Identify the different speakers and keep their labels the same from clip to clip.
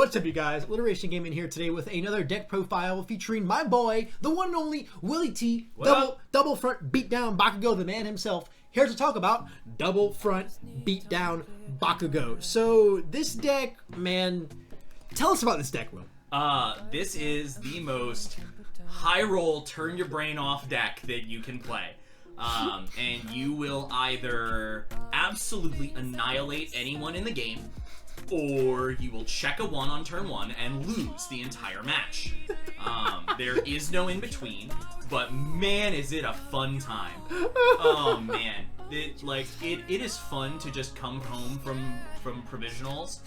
Speaker 1: What's up, you guys? Alliteration Gaming here today with another deck profile featuring my boy, the one and only Willy T, double front beatdown Bakugo, the man himself, here to talk about double front beatdown Bakugo. So this deck, man, tell us about this deck, Will.
Speaker 2: This is the most high roll, turn your brain off deck that you can play. And you will either absolutely annihilate anyone in the game, or you will check a 1 on turn 1 and lose the entire match. There is no in between, but man, is it a fun time. Oh man, it is fun to just come home from provisionals,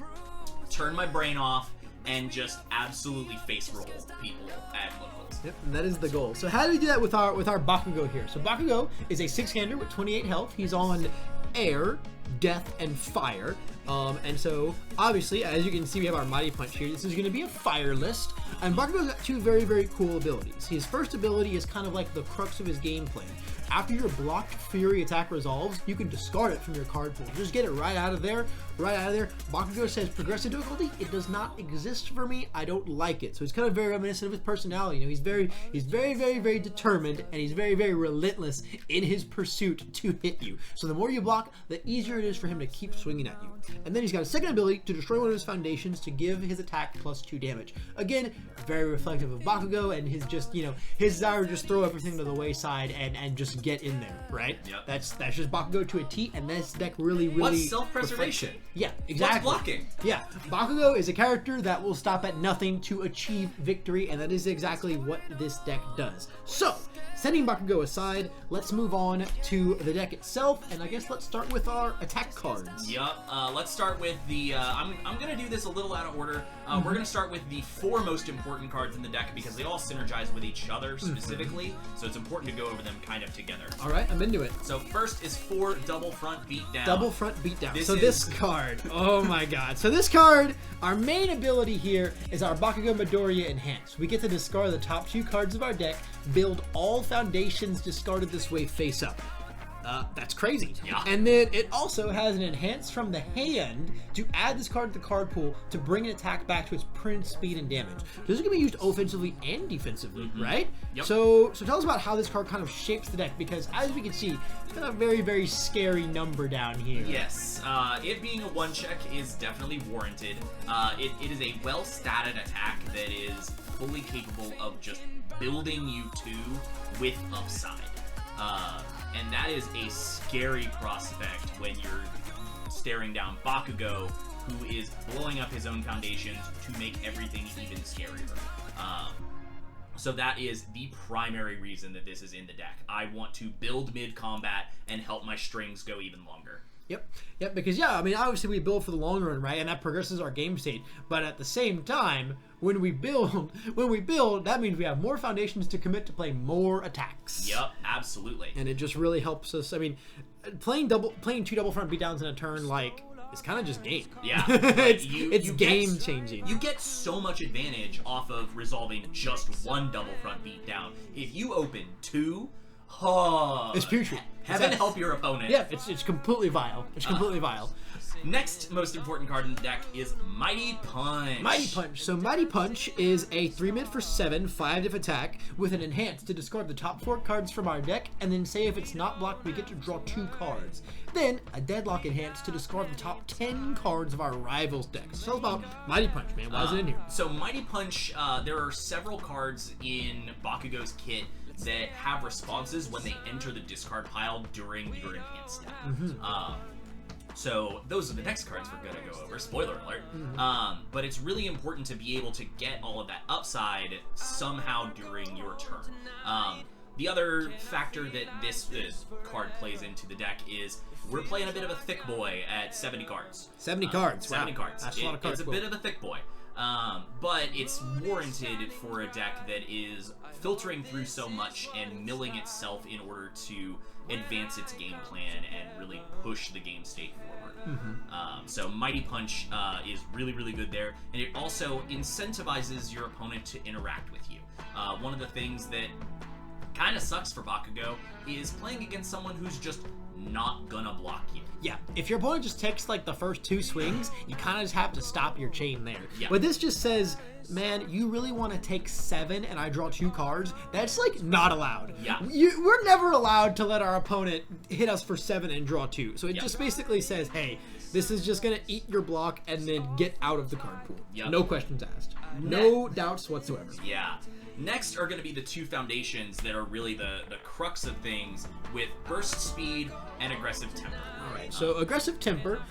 Speaker 2: turn my brain off, and just absolutely face roll people at locals.
Speaker 1: Yep, and that is the goal. So how do we do that with our Bakugo here? So Bakugo is a 6-hander with 28 health. He's on air, death, and fire. And so, obviously, as you can see, we have our Mighty Punch here. This is going to be a fire list. And Bakugo's got two very, very cool abilities. His first ability is kind of like the crux of his gameplay. After your blocked Fury attack resolves, you can discard it from your card pool. Just get it right out of there, Bakugo says, progressive difficulty, it does not exist for me. I don't like it. So it's kind of very reminiscent of his personality. You know, he's very, very determined, and he's very, very relentless in his pursuit to hit you. So the more you block, the easier it is for him to keep swinging at you. And then he's got a second ability to destroy one of his foundations to give his attack +2 damage. Again, very reflective of Bakugo and his just, you know, his desire to just throw everything to the wayside and just get in there, right?
Speaker 2: Yep.
Speaker 1: That's just Bakugo to a T, and this deck really
Speaker 2: What's self-preservation?
Speaker 1: Yeah, exactly.
Speaker 2: What's blocking?
Speaker 1: Yeah, Bakugo is a character that will stop at nothing to achieve victory, and that is exactly what this deck does. So, setting Bakugo aside, let's move on to the deck itself, and I guess let's start with our attack cards.
Speaker 2: Yup, let's start with the, I'm going to do this a little out of order. We're going to start with the 4 most important cards in the deck because they all synergize with each other specifically, so it's important to go over them kind of together.
Speaker 1: Alright, I'm into it.
Speaker 2: So first is 4 double front beatdown.
Speaker 1: Double front beatdown. This card, oh my god. So this card, our main ability here is our Bakugo Midoriya Enhance. We get to discard the top 2 cards of our deck, build all foundations discarded this way face up. That's crazy.
Speaker 2: Yeah.
Speaker 1: And then it also has an enhance from the hand to add this card to the card pool to bring an attack back to its print speed and damage. This is going to be used offensively and defensively, right?
Speaker 2: Yep.
Speaker 1: So tell us about how this card kind of shapes the deck, because as we can see, it's got a very, very scary number down here.
Speaker 2: Yes, it being a 1-check is definitely warranted. It is a well-statted attack that is fully capable of just building you 2 with upside. And that is a scary prospect when you're staring down Bakugo, who is blowing up his own foundations to make everything even scarier. So that is the primary reason that this is in the deck. I want to build mid-combat and help my strings go even longer.
Speaker 1: Yep, because yeah, I mean, obviously we build for the long run, right? And that progresses our game state. But at the same time, when we build, that means we have more foundations to commit to play more attacks.
Speaker 2: Yep, absolutely.
Speaker 1: And it just really helps us. I mean, playing 2 double front beatdowns in a turn, like, it's kind of just game.
Speaker 2: Yeah,
Speaker 1: it's game changing.
Speaker 2: You get so much advantage off of resolving just 1 double front beatdown. If you open 2,
Speaker 1: it's putrid.
Speaker 2: Heaven help your opponent.
Speaker 1: Yeah, it's completely vile. It's completely vile.
Speaker 2: Next most important card in the deck is Mighty Punch.
Speaker 1: Mighty Punch. So Mighty Punch is a 3-mid for 7, 5-diff attack with an enhance to discard the top 4 cards from our deck, and then say if it's not blocked, we get to draw 2 cards. Then a deadlock enhance to discard the top 10 cards of our rival's deck. So tell us about Mighty Punch, man. Why is it in here?
Speaker 2: So Mighty Punch, there are several cards in Bakugo's kit that have responses when they enter the discard pile during your enhanced step. So those are the next cards we're going to go over, spoiler alert. But it's really important to be able to get all of that upside somehow during your turn. The other factor that this card plays into the deck is we're playing a bit of a thick boy at 70 cards.
Speaker 1: 70 cards,
Speaker 2: 70
Speaker 1: wow.
Speaker 2: cards.
Speaker 1: That's a lot of cards.
Speaker 2: It's a bit of a thick boy. But it's warranted for a deck that is filtering through so much and milling itself in order to advance its game plan and really push the game state forward. So Mighty Punch is really, really good there, and it also incentivizes your opponent to interact with you. One of the things that kind of sucks for Bakugo is playing against someone who's just not gonna block you.
Speaker 1: Yeah, if your opponent just takes like the first 2 swings, you kind of just have to stop your chain there.
Speaker 2: Yeah.
Speaker 1: But this just says, man, you really want to take 7 and I draw 2 cards? That's like not allowed.
Speaker 2: Yeah.
Speaker 1: We're never allowed to let our opponent hit us for 7 and draw 2. So it
Speaker 2: Yep.
Speaker 1: just basically says, hey, this is just gonna eat your block and then get out of the card pool.
Speaker 2: Yep.
Speaker 1: No questions asked. No doubts whatsoever.
Speaker 2: Yeah. Next are going to be the 2 foundations that are really the crux of things with burst speed and aggressive temper.
Speaker 1: Alright, so aggressive temper.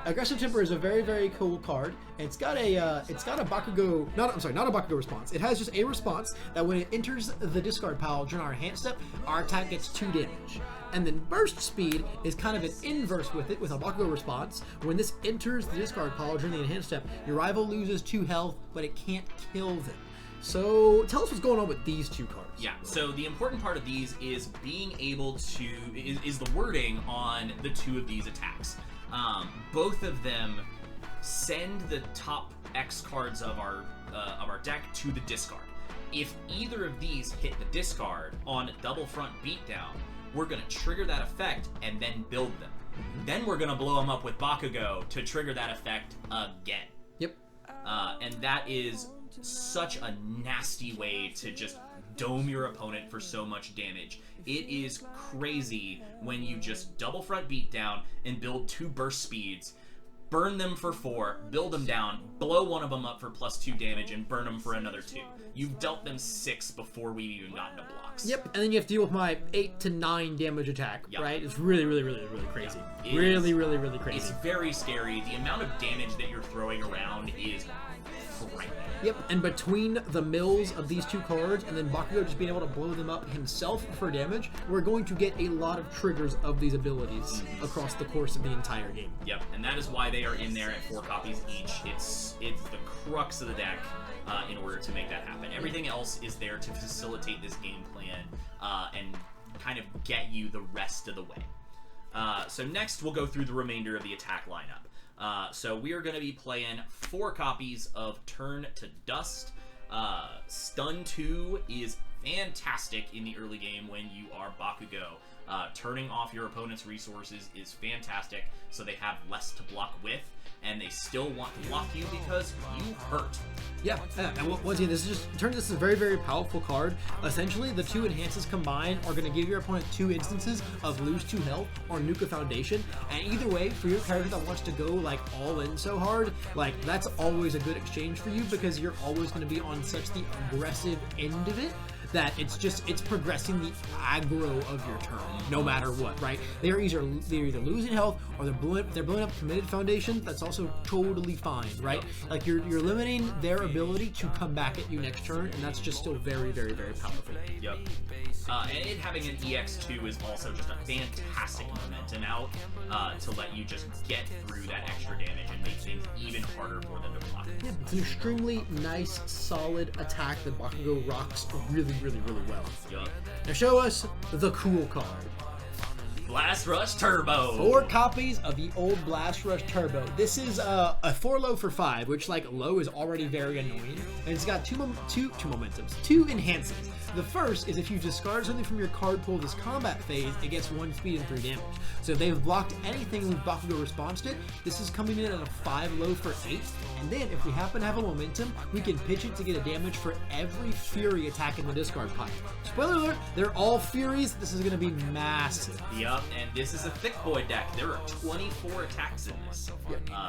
Speaker 1: Aggressive temper is a very, very cool card. It's got a Bakugo, not a Bakugo response. It has just a response that when it enters the discard pile during our hand step, our attack gets 2 damage. And then burst speed is kind of an inverse with it, with a Bakugo response. When this enters the discard pile during the enhanced step, your rival loses 2 health, but it can't kill them. So tell us what's going on with these 2 cards.
Speaker 2: Yeah, so the important part of these is being able to, is the wording on the 2 of these attacks. Both of them send the top X cards of our deck to the discard. If either of these hit the discard on double front beatdown, we're going to trigger that effect and then build them. Then we're going to blow them up with Bakugo to trigger that effect again.
Speaker 1: Yep.
Speaker 2: And that is such a nasty way to just dome your opponent for so much damage. It is crazy when you just double front beatdown and build 2 burst speeds, burn them for 4, build them down, blow one of them up for +2 damage, and burn them for another 2. You've dealt them 6 before we've even gotten to blocks.
Speaker 1: Yep, and then you have to deal with my 8 to 9 damage attack,
Speaker 2: Yep.
Speaker 1: right? It's really, really, really, really crazy.
Speaker 2: Yep. It
Speaker 1: Really,
Speaker 2: is-
Speaker 1: really, really crazy.
Speaker 2: It's very scary. The amount of damage that you're throwing around is frightening.
Speaker 1: Yep, and between the mills of these 2 cards and then Bakugo just being able to blow them up himself for damage, we're going to get a lot of triggers of these abilities across the course of the entire game.
Speaker 2: Yep, and that is why they are in there at 4 copies each. It's the crux of the deck in order to make that happen. Everything else is there to facilitate this game plan and kind of get you the rest of the way. So next, we'll go through the remainder of the attack lineup. So we are going to be playing 4 copies of Turn to Dust. Stun 2 is fantastic in the early game when you are Bakugo. Turning off your opponent's resources is fantastic, so they have less to block with, and they still want to block you because you hurt.
Speaker 1: Yeah, and once again, this is a very, very powerful card. Essentially, the 2 enhances combined are going to give your opponent 2 instances of lose 2 health or nuke a foundation. And either way, for your character that wants to go like all in so hard, like that's always a good exchange for you because you're always going to be on such the aggressive end of it that it's progressing the aggro of your turn, no matter what, right? They're either losing health or they're blowing up committed foundation. That's also totally fine, right? Like you're limiting their ability to come back at you next turn, and that's just still very, very, very powerful.
Speaker 2: Yep. And it having an EX2 is also just a fantastic momentum out to let you just get through that extra damage and make things even harder for them to block.
Speaker 1: Yeah, it's an extremely nice, solid attack that Bakugo rocks really, really, really well.
Speaker 2: Yup.
Speaker 1: Now show us the cool card.
Speaker 2: Blast Rush Turbo!
Speaker 1: 4 copies of the old Blast Rush Turbo. This is a 4 low for 5, which like low is already very annoying. And it's got two momentums, 2 enhances. The first is if you discard something from your card pool this combat phase, it gets 1 speed and 3 damage. So if they've blocked anything with Bakugo response to it, this is coming in at a 5 low for 8. And then if we happen to have a momentum, we can pitch it to get a damage for every Fury attack in the discard pile. Spoiler alert, they're all Furies. This is going to be massive.
Speaker 2: Yup, and this is a thick boy deck. There are 24 attacks in this.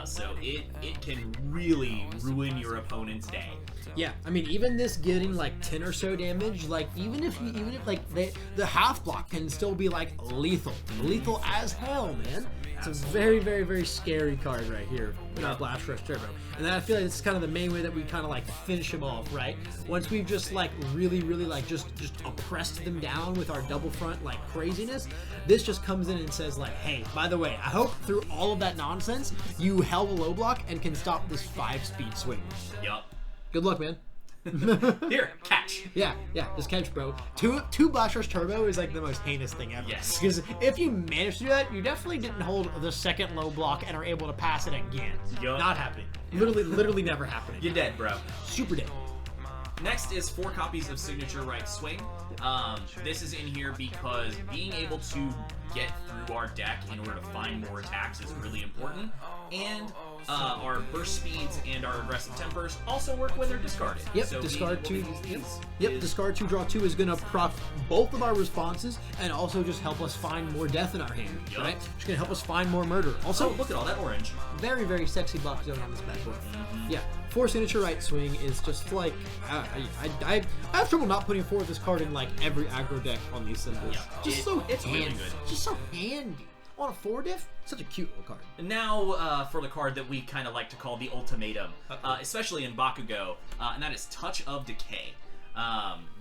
Speaker 2: So it can really ruin your opponent's day.
Speaker 1: Yeah, I mean, even this getting like 10 or so damage, like even if like the half block can still be like lethal as hell, man. It's a very, very, very scary card right here in our Blast Rush Turbo. And then I feel like this is kind of the main way that we kind of like finish him off, right? Once we've just like really, really like just oppressed them down with our double front like craziness, this just comes in and says like, hey, by the way, I hope through all of that nonsense, you held a low block and can stop this 5-speed swing.
Speaker 2: Yup.
Speaker 1: Good luck, man.
Speaker 2: Here, catch.
Speaker 1: Yeah, just catch, bro. Two Blast Rush Turbo is like the most heinous thing ever.
Speaker 2: Yes.
Speaker 1: Because if you manage to do that, you definitely didn't hold the second low block and are able to pass it again.
Speaker 2: Yup.
Speaker 1: Not happening. Literally never happening.
Speaker 2: You're dead, bro.
Speaker 1: Super dead.
Speaker 2: Next is 4 copies of Signature Right Swing. This is in here because being able to get through our deck in order to find more attacks is really important. And our burst speeds and our aggressive tempers also work when they're discarded.
Speaker 1: Yep,
Speaker 2: so
Speaker 1: discard 2.
Speaker 2: Yep,
Speaker 1: discard 2, draw 2 is going to proc both of our responses and also just help us find more death in our hand, right? It's going to help us find more murder. Also,
Speaker 2: look at all that orange.
Speaker 1: Very, very sexy box zone on this bad boy. Yeah, 4 Signature Right Swing is just like, I have trouble not putting forward this card in like every aggro deck on these symbols.
Speaker 2: Yeah,
Speaker 1: It's
Speaker 2: really good.
Speaker 1: Just so handy. On a 4 diff, such a cute little card.
Speaker 2: And now for the card that we kind of like to call the ultimatum, especially in Bakugo, and that is Touch of Decay.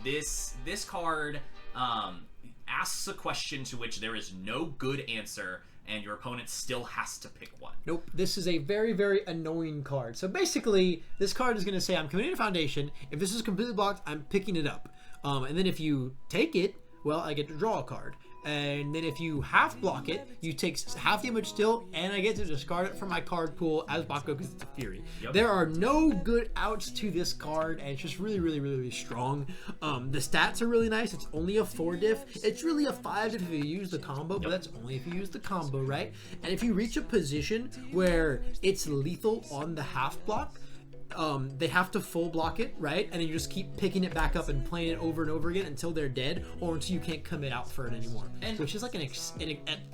Speaker 2: This card asks a question to which there is no good answer, and your opponent still has to pick one.
Speaker 1: Nope, this is a very, very annoying card. So basically, this card is going to say, I'm committing a foundation. If this is completely blocked, I'm picking it up. And then if you take it, well, I get to draw a card. And then if you half block it, you take half damage still, and I get to discard it from my card pool as Bakugo because it's a Fury.
Speaker 2: Yep.
Speaker 1: There are no good outs to this card, and it's just really, really, really, really strong. The stats are really nice. It's only a 4 diff. It's really a 5 diff if you use the combo, but that's only if you use the combo, right? And if you reach a position where it's lethal on the half block, they have to full block it, right? And then you just keep picking it back up and playing it over and over again until they're dead or until you can't commit out for it anymore. Which is like a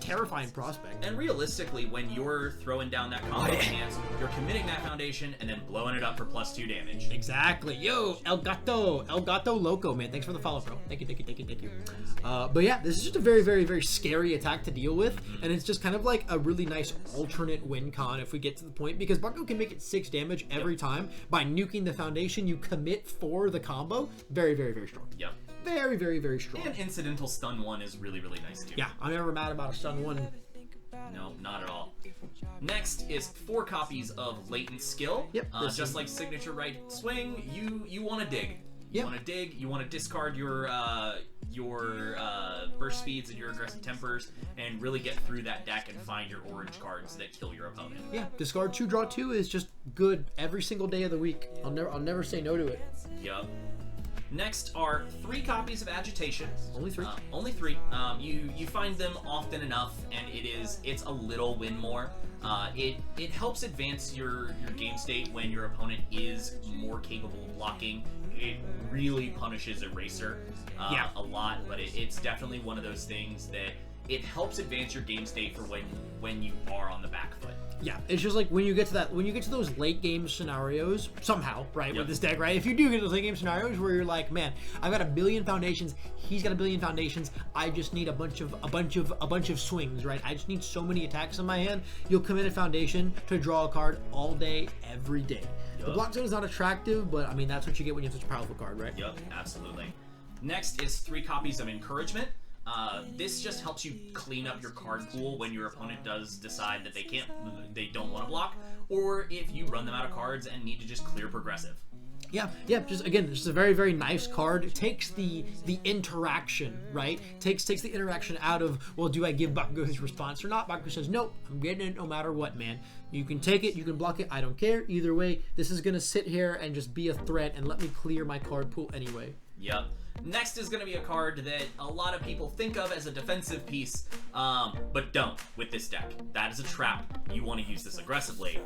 Speaker 1: terrifying prospect.
Speaker 2: And realistically, when you're throwing down that combo stance, you're committing that foundation and then blowing it up for +2 damage.
Speaker 1: Exactly. Yo, El Gato Loco, man. Thanks for the follow, bro. Thank you. But yeah, this is just a very, very, very scary attack to deal with, and it's just kind of like a really nice alternate win con if we get to the point, because Bakugo can make it 6 damage every time. By nuking the foundation, you commit for the combo. Very, very, very strong.
Speaker 2: Yep.
Speaker 1: Very, very, very strong.
Speaker 2: And incidental stun 1 is really, really nice too.
Speaker 1: Yeah, I'm never mad about a stun 1.
Speaker 2: No, not at all. Next is 4 copies of Latent Skill.
Speaker 1: Yep.
Speaker 2: Just like Signature Right Swing, you want to dig. You want to dig. You want to discard your burst speeds and your aggressive tempers, and really get through that deck and find your orange cards that kill your opponent.
Speaker 1: Yeah, discard 2, draw 2 is just good every single day of the week. I'll never say no to it.
Speaker 2: Yup. Next are 3 copies of Agitation.
Speaker 1: Only 3.
Speaker 2: Only 3. You find them often enough, and it's a little win more. It helps advance your game state when your opponent is more capable of blocking. It really punishes Eraser a lot, but it's definitely one of those things that it helps advance your game state for when you are on the back foot.
Speaker 1: Yeah, it's just like when you get to those late game scenarios, somehow, right, with this deck, right? If you do get to those late game scenarios where you're like, man, I've got 1 billion foundations, he's got 1 billion foundations, I just need a bunch of swings, right? I just need so many attacks in my hand. You'll commit a foundation to draw a card all day, every day. The block zone is not attractive, but I mean that's what you get when you have such a powerful card, right?
Speaker 2: Yep, absolutely. Next is 3 copies of Encouragement. This just helps you clean up your card pool when your opponent does decide that they don't want to block, or if you run them out of cards and need to just clear progressive.
Speaker 1: Yeah, just again, this is a very, very nice card. It takes the interaction, right? Takes the interaction out of, well, do I give Bakugo his response or not? Bakugo says, nope, I'm getting it no matter what, man. You can take it, you can block it, I don't care. Either way, this is gonna sit here and just be a threat and let me clear my card pool anyway.
Speaker 2: Yep. Next is going to be a card that a lot of people think of as a defensive piece, but don't with this deck. That is a trap. You want to use this aggressively,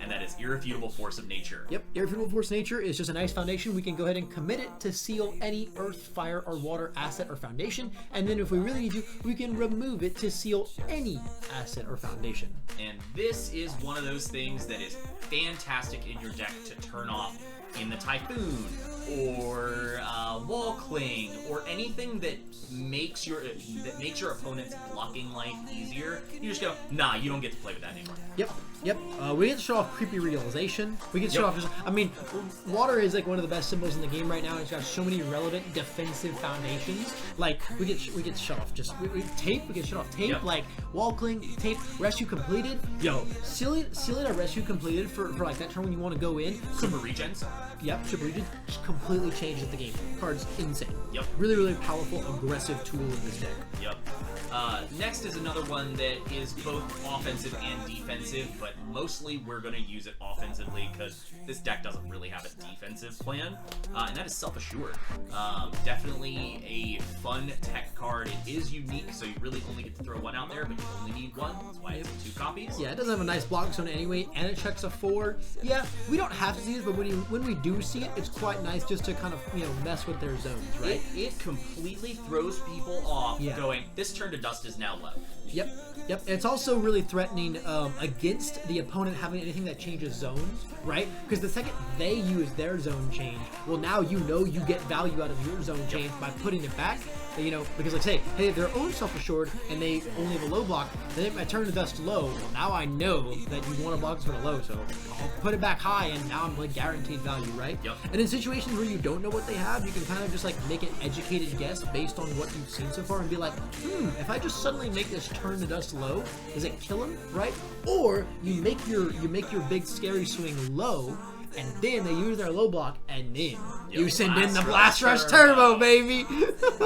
Speaker 2: and that is Irrefutable Force of Nature.
Speaker 1: Yep, Irrefutable Force of Nature is just a nice foundation. We can go ahead and commit it to seal any earth, fire, or water asset or foundation, and then if we really need to, we can remove it to seal any asset or foundation.
Speaker 2: And this is one of those things that is fantastic in your deck to turn off in the Typhoon, or Wall Cling, or anything that makes your opponent's blocking life easier. You just go, nah, you don't get to play with that anymore.
Speaker 1: Yep. We get to show off Creepy Realization. We get to show off, I mean, water is like one of the best symbols in the game right now. It's got so many relevant defensive foundations. Like we get to show off just tape. We get to show off tape, like Wall Cling, tape, rescue completed. Yo, sealing a rescue completed for like that turn when you want to go in.
Speaker 2: Super Regens.
Speaker 1: Yep, Super Regens just completely changes the game. Card's insane.
Speaker 2: Yep.
Speaker 1: Really, really powerful, aggressive tool in this deck.
Speaker 2: Yep. Next is another one that is both offensive and defensive, but mostly we're going to use it offensively because this deck doesn't really have a offensive plan, and that is SelfAssured. Definitely a fun tech card. It is unique, so you really only get to throw one out there, but you only need one. That's why it's in 2 copies.
Speaker 1: Yeah, it doesn't have a nice block zone anyway, and it checks a 4. Yeah, we don't have to see it, but when we do see it, it's quite nice just to kind of, you know, mess with their zones, right?
Speaker 2: It completely throws people off,
Speaker 1: Yeah.
Speaker 2: going, this turn to dust is now low.
Speaker 1: Yep. It's also really threatening against the opponent having anything that changes zones, right? Because the second they use their zone change, well, now you know you get value out of your zone change by putting it back. You know, because like say, hey, if they're own self-assured and they only have a low block, then if I turn the dust low, well, now I know that you want to block this with a low, so I'll put it back high, and now I'm like guaranteed value, right?
Speaker 2: Yep.
Speaker 1: And in situations where you don't know what they have, you can kind of just like make an educated guess based on what you've seen so far and be like, if I just suddenly make this turn the dust low, does it kill him, right? Or you make your big scary swing low, and then they use their low block, and then you send in the Blast Rush Turbo, baby!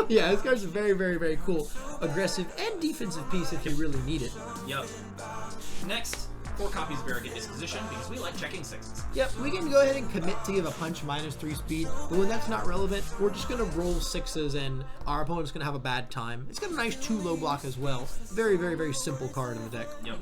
Speaker 1: Yeah, this card's a very, very, very cool, aggressive, and defensive piece if you really need it.
Speaker 2: Yep. Next, 4 copies of Barricade Disposition, because we like checking 6s.
Speaker 1: Yep, we can go ahead and commit to give a punch -3 speed, but when that's not relevant, we're just going to roll 6s, and our opponent's going to have a bad time. It's got a nice 2 low block as well. Very, very, very simple card in the deck.
Speaker 2: Yep.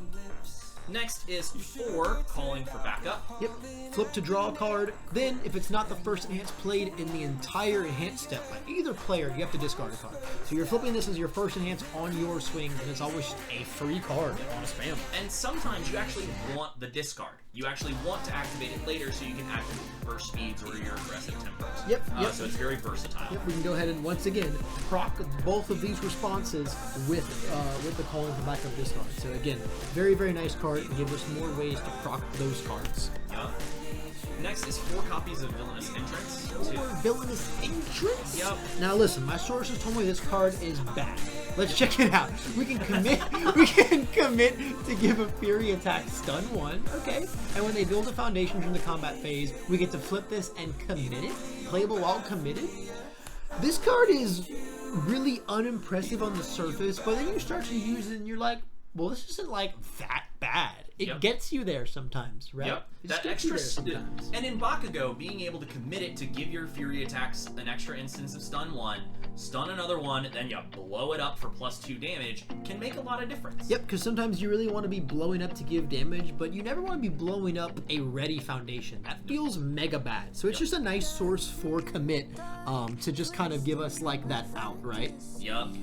Speaker 2: Next is 4 calling for backup.
Speaker 1: Yep. Flip to draw a card. Then, if it's not the first enhance played in the entire enhance step by either player, you have to discard a card. So you're flipping this as your first enhance on your swing, and it's always a free card on a spam.
Speaker 2: And sometimes you actually want the discard. You actually want to activate it later so you can activate your burst speeds or your aggressive tempers.
Speaker 1: Yep.
Speaker 2: So it's very versatile.
Speaker 1: Yep, we can go ahead and once again proc both of these responses with the calling for backup discard. So again, very, very nice card. It gives us more ways to proc those cards.
Speaker 2: Yup. Next is 4 copies of Villainous Entrance.
Speaker 1: Villainous Entrance?
Speaker 2: Yep.
Speaker 1: Now listen, my sources told me this card is bad. Let's check it out. We can commit to give a Fury attack stun 1, okay? And when they build a foundation from the combat phase, we get to flip this and commit it. Playable while committed. This card is really unimpressive on the surface, but then you start to use it and you're like, well, this isn't like that bad. It gets you there sometimes, right?
Speaker 2: Yep.
Speaker 1: It
Speaker 2: That extra sometimes. And in Bakugo, being able to commit it to give your Fury attacks an extra instance of stun 1, stun another one, then you blow it up for +2 damage, can make a lot of difference.
Speaker 1: Yep, because sometimes you really want to be blowing up to give damage, but you never want to be blowing up a ready foundation. That feels mega bad. So it's just a nice source for commit to just kind of give us like that out, right?
Speaker 2: Yup.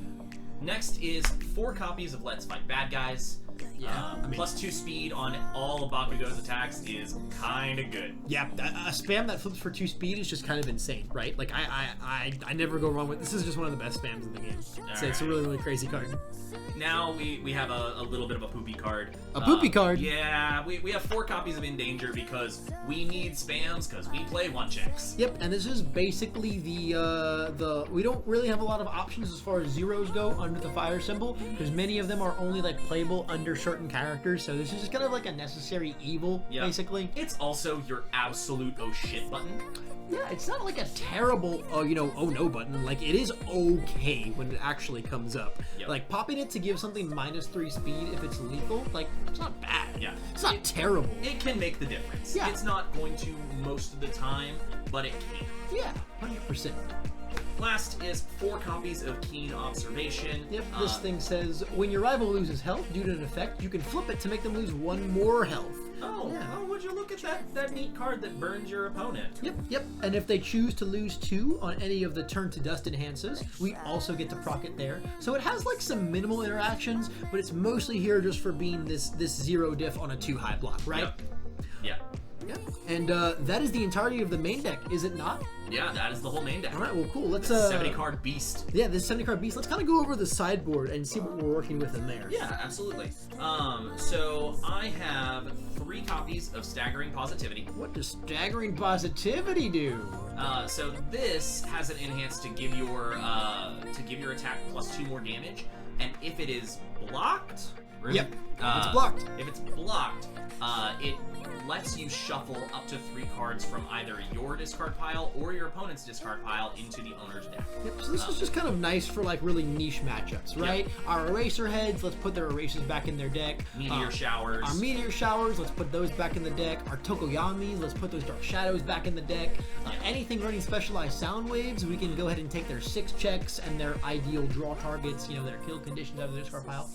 Speaker 2: Next is 4 copies of Let's Fight Bad Guys.
Speaker 1: Yeah,
Speaker 2: +2 speed on all of Bakugo's attacks is kind of good.
Speaker 1: Yeah, a spam that flips for 2 speed is just kind of insane, right? Like I never go wrong with this. Is just one of the best spams in the game. It's a really, really crazy card.
Speaker 2: Now we have a little bit of a poopy card.
Speaker 1: A poopy card?
Speaker 2: Yeah, we have 4 copies of In Danger because we need spams because we play 1-checks.
Speaker 1: Yep, and this is basically the we don't really have a lot of options as far as zeros go under the fire symbol because many of them are only like playable under certain characters. So this is just kind of like a necessary evil, basically.
Speaker 2: It's also your absolute oh shit button.
Speaker 1: Yeah, it's not like a terrible, oh no button. Like, it is okay when it actually comes up.
Speaker 2: Yep.
Speaker 1: Like, popping it to give something -3 speed if it's lethal, like, it's not bad.
Speaker 2: Yeah.
Speaker 1: It's not terrible.
Speaker 2: It can make the difference.
Speaker 1: Yeah.
Speaker 2: It's not going to most of the time, but it can.
Speaker 1: Yeah, 100%.
Speaker 2: Last is 4 copies of Keen Observation.
Speaker 1: Yep, this thing says, when your rival loses health due to an effect, you can flip it to make them lose 1 more health.
Speaker 2: Oh,
Speaker 1: yeah.
Speaker 2: Oh, would you look at that neat card that burns your opponent?
Speaker 1: Yep. And if they choose to lose 2 on any of the turn to dust enhances, we also get to proc it there. So it has like some minimal interactions, but it's mostly here just for being this 0 diff on a 2 high block, right?
Speaker 2: Yep. Yeah.
Speaker 1: Yeah. And that is the entirety of the main deck, is it not?
Speaker 2: Yeah, that is the whole main deck.
Speaker 1: All right, well, cool. Let's
Speaker 2: 70 card beast.
Speaker 1: Yeah, this 70 card beast. Let's kind of go over the sideboard and see what we're working with in there.
Speaker 2: Yeah, absolutely. So I have 3 copies of Staggering Positivity.
Speaker 1: What does Staggering Positivity do?
Speaker 2: So this has an enhance to give your attack +2 more damage, and if it is blocked
Speaker 1: Yep. If it's blocked.
Speaker 2: If it's blocked, it lets you shuffle up to 3 cards from either your discard pile or your opponent's discard pile into the owner's deck.
Speaker 1: Yep, so this is just kind of nice for like really niche matchups, right? Yep. Our eraser heads, let's put their erasers back in their deck.
Speaker 2: Meteor showers.
Speaker 1: Our meteor showers, let's put those back in the deck. Our Tokoyamis, let's put those dark shadows back in the deck. Anything running specialized sound waves, we can go ahead and take their 6 checks and their ideal draw targets, you know, their kill conditions out of their discard pile.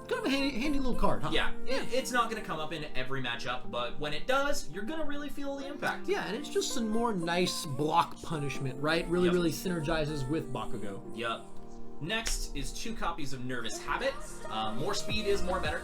Speaker 1: Kind of a handy little card, huh?
Speaker 2: Yeah, it's not going to come up in every matchup, but when it does, you're going to really feel the impact.
Speaker 1: Yeah, and it's just some more nice block punishment, right? Really synergizes with Bakugo.
Speaker 2: Yep. Next is 2 copies of Nervous Habit. More speed is more better.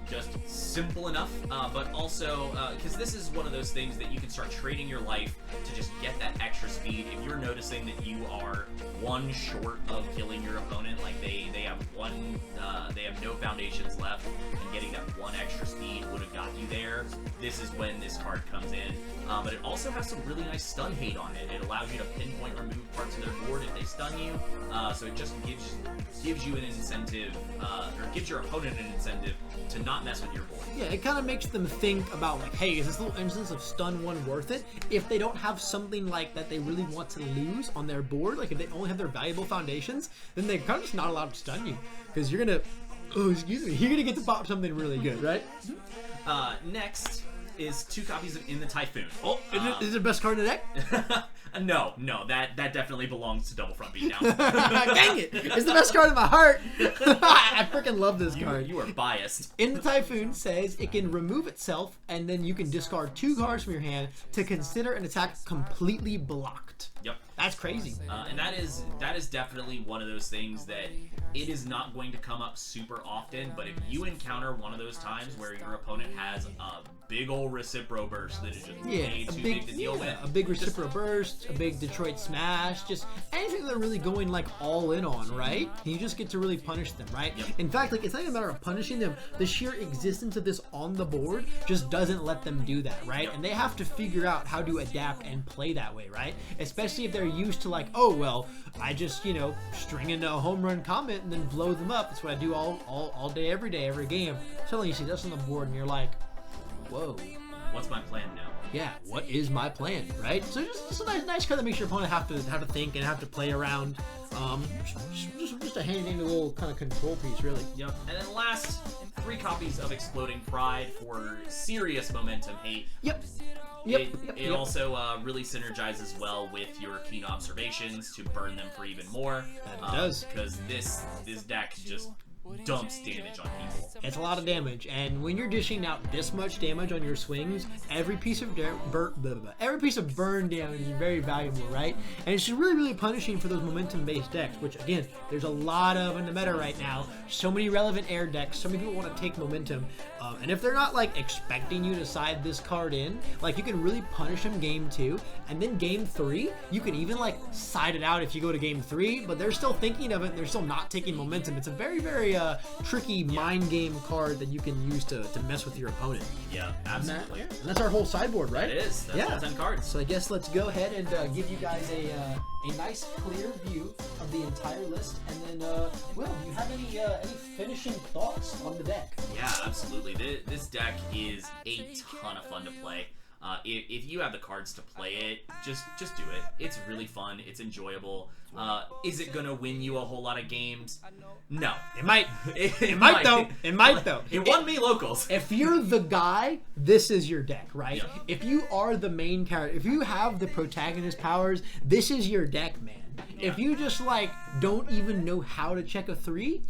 Speaker 2: Just simple enough, but also, because this is one of those things that you can start trading your life to just get that extra speed. If you're noticing that you are 1 short of killing your opponent, like they have no foundations left, and getting that 1 extra speed would have got you there, this is when this card comes in. But it also has some really nice stun hate on it. It allows you to pinpoint remove parts of their board if they stun you, so it just gives you an incentive, or gives your opponent an incentive to not mess with your board.
Speaker 1: Yeah, it kind of makes them think about like, hey, is this little instance of stun 1 worth it? If they don't have something like that they really want to lose on their board, like if they only have their valuable foundations, then they're kind of just not allowed to stun you, because you're gonna, you're gonna get to pop something really good, right?
Speaker 2: Next is 2 copies of In the Typhoon.
Speaker 1: Oh, is it the best card in the deck?
Speaker 2: No, that definitely belongs to Double Front Beatdown.
Speaker 1: Dang it! It's the best card in my heart. I freaking love this card.
Speaker 2: You are biased.
Speaker 1: In the Typhoon says it can remove itself, and then you can discard 2 cards from your hand to consider an attack completely blocked.
Speaker 2: Yep.
Speaker 1: That's crazy.
Speaker 2: And that is definitely one of those things that it is not going to come up super often, but if you encounter one of those times where your opponent has a big old Recipro Burst that is just way too big to deal with.
Speaker 1: A big Recipro Burst, a big Detroit Smash, just anything they're really going like all in on, right? And you just get to really punish them, right?
Speaker 2: Yep.
Speaker 1: In fact, like it's not even a matter of punishing them. The sheer existence of this on the board just doesn't let them do that, right?
Speaker 2: Yep.
Speaker 1: And they have to figure out how to adapt and play that way, right? Especially if they're used to like, oh, well, I just, you know, string in a home run comment and then blow them up. That's what I do all day, every game. Suddenly you see this on the board and you're like, whoa.
Speaker 2: What's my plan now?
Speaker 1: Yeah, what is my plan, right? So just a nice card that makes your opponent have to think and have to play around. Just a handy little kind of control piece, really.
Speaker 2: Yep. And then last, 3 copies of Exploding Pride for serious momentum hate.
Speaker 1: Yep.
Speaker 2: It also really synergizes well with your Keen Observations to burn them for even more.
Speaker 1: That it does.
Speaker 2: Because this deck just dumps damage on people.
Speaker 1: It's a lot of damage, and when you're dishing out this much damage on your swings, every piece of burn damage is very valuable, right? And it's just really punishing for those momentum-based decks, which again, there's a lot of in the meta right now. So many relevant air decks, so many people want to take momentum, and if they're not like expecting you to side this card in, like you can really punish them game 2, and then game 3, you can even like side it out if you go to game 3, but they're still thinking of it, and they're still not taking momentum. It's a very tricky mind game card that you can use to mess with your opponent.
Speaker 2: Yeah, absolutely.
Speaker 1: And that's our whole sideboard, right?
Speaker 2: It is. That's all 10 cards.
Speaker 1: So I guess let's go ahead and give you guys a nice clear view of the entire list, and then Will, do you have any finishing thoughts on the deck?
Speaker 2: Yeah, absolutely. This deck is a ton of fun to play. If you have the cards to play it, just do it. It's really fun. It's enjoyable. Is it gonna win you a whole lot of games? No.
Speaker 1: It might. It might though. It might though.
Speaker 2: It won me locals.
Speaker 1: If you're the guy, this is your deck, right?
Speaker 2: Yeah.
Speaker 1: If you are the main character, if you have the protagonist powers, this is your deck, man. Yeah. If you just like don't even know how to check a 3,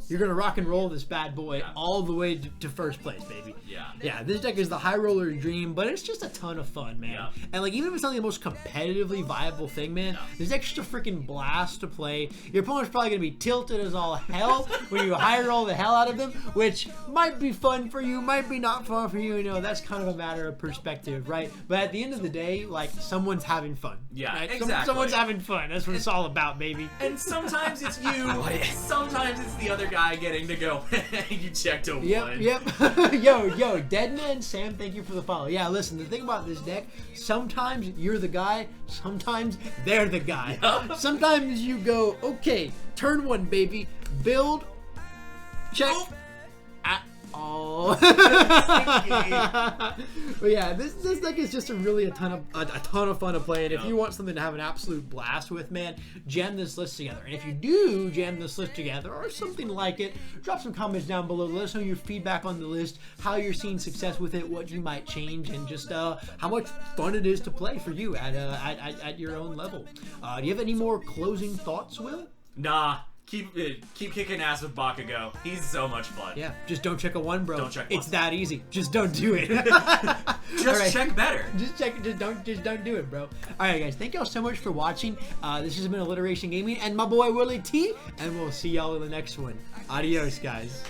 Speaker 1: you're gonna rock and roll this bad boy all the way to first place, baby. Yeah, this deck is the high roller dream, but it's just a ton of fun, man. Yeah. And like even if it's not the most competitively viable thing, man, this deck's just a freaking blast to play. Your opponent's probably gonna be tilted as all hell when you high roll the hell out of them, which might be fun for you, might be not fun for you. You know, that's kind of a matter of perspective, right? But at the end of the day, like someone's having fun.
Speaker 2: Yeah,
Speaker 1: right?
Speaker 2: exactly.
Speaker 1: Someone's having fun. That's what it's all about, baby.
Speaker 2: And sometimes it's you. Sometimes it's the other guy getting to go. You checked a 1.
Speaker 1: Yep. Yo, Deadman Sam, thank you for the follow. Yeah, listen, the thing about this deck, sometimes you're the guy, sometimes they're the guy. Yep. Sometimes you go, okay, turn 1, baby, build, check, Oh. But yeah, this deck is just a ton of fun to play, and if you want something to have an absolute blast with, man, jam this list together. And if you do jam this list together or something like it, drop some comments down below. Let us know your feedback on the list, how you're seeing success with it, what you might change, and just how much fun it is to play for you at your own level. Do you have any more closing thoughts, Will?
Speaker 2: Nah. Keep kicking ass with Bakugo. He's so much fun.
Speaker 1: Yeah, just don't check a 1, bro.
Speaker 2: Don't check 1.
Speaker 1: It's that easy. Just don't do it.
Speaker 2: Just check better.
Speaker 1: Just don't do it, bro. All right, guys. Thank y'all so much for watching. This has been Alliteration Gaming and my boy Willy T, and we'll see y'all in the next one. Adios, guys.